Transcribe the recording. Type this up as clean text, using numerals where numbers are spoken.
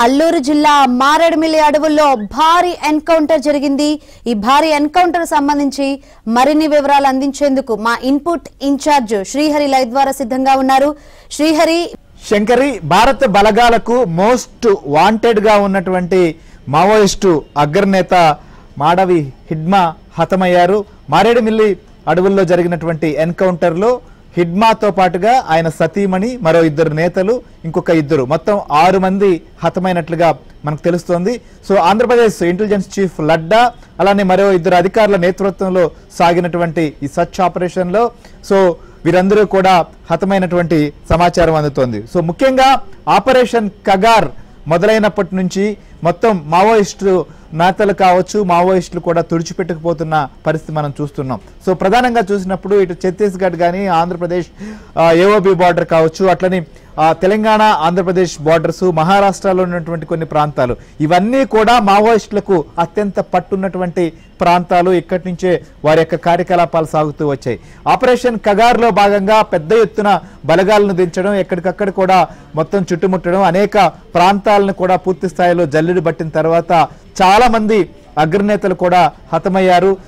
అల్లూరు జిల్లా మారేడుమిల్లి అడవుల్లో భారీ ఎన్కౌంటర్ జరిగింది. ఈ భారీ ఎన్కౌంటర్ సంబంధించి మరిన్ని వివరాలు అందించేందుకు మా ఇన్పుట్ ఇన్ఛార్జ్ శ్రీహరి లైవ్ ద్వారా సిద్ధంగా ఉన్నారు. శ్రీహరి. శంకరి, భారత బలగాలకు మోస్ట్ వాంటెడ్ గా ఉన్నటువంటి మావోయిస్టు అగ్రనేత మాడవి హిడ్మా హతమయ్యారు. మారేడుమిల్లి అడవుల్లో జరిగినటువంటి ఎన్కౌంటర్ లో హిడ్మాతో పాటుగా ఆయన సతీమణి, మరో 2 నేతలు, ఇంకొక 2 మొత్తం 6 మంది హతమైనట్లుగా మనకు తెలుస్తోంది. సో ఆంధ్రప్రదేశ్ ఇంటెలిజెన్స్ చీఫ్ లడ్డా, అలానే మరో 2 అధికారుల నేతృత్వంలో సాగినటువంటి ఈ సర్చ్ ఆపరేషన్ లో వీరందరూ కూడా హతమైనటువంటి సమాచారం అందుతోంది. సో ముఖ్యంగా ఆపరేషన్ కగార్ మొదలైనప్పటి నుంచి మొత్తం మావోయిస్టు నేతలు కావచ్చు, మావోయిస్టులు కూడా తుడిచిపెట్టుకుపోతున్న పరిస్థితి మనం చూస్తున్నాం. సో ప్రధానంగా చూసినప్పుడు ఇటు ఛత్తీస్గఢ్ కానీ, ఆంధ్రప్రదేశ్ ఏఓబి బార్డర్ కావచ్చు, అట్లని తెలంగాణ ఆంధ్రప్రదేశ్ బార్డర్స్, మహారాష్ట్రలో ఉన్నటువంటి కొన్ని ప్రాంతాలు, ఇవన్నీ కూడా మావోయిస్టులకు అత్యంత పట్టున్నటువంటి ప్రాంతాలు. ఇక్కడి నుంచే వారి యొక్క కార్యకలాపాలు సాగుతూ వచ్చాయి. ఆపరేషన్ కగార్లో భాగంగా పెద్ద ఎత్తున బలగాలను దించడం, ఎక్కడికక్కడ కూడా మొత్తం చుట్టుముట్టడం, అనేక ప్రాంతాలను కూడా పూర్తి స్థాయిలో జల్లెడు పట్టిన తర్వాత చాలా మంది అగ్రనేతలు కూడా హతమయ్యారు.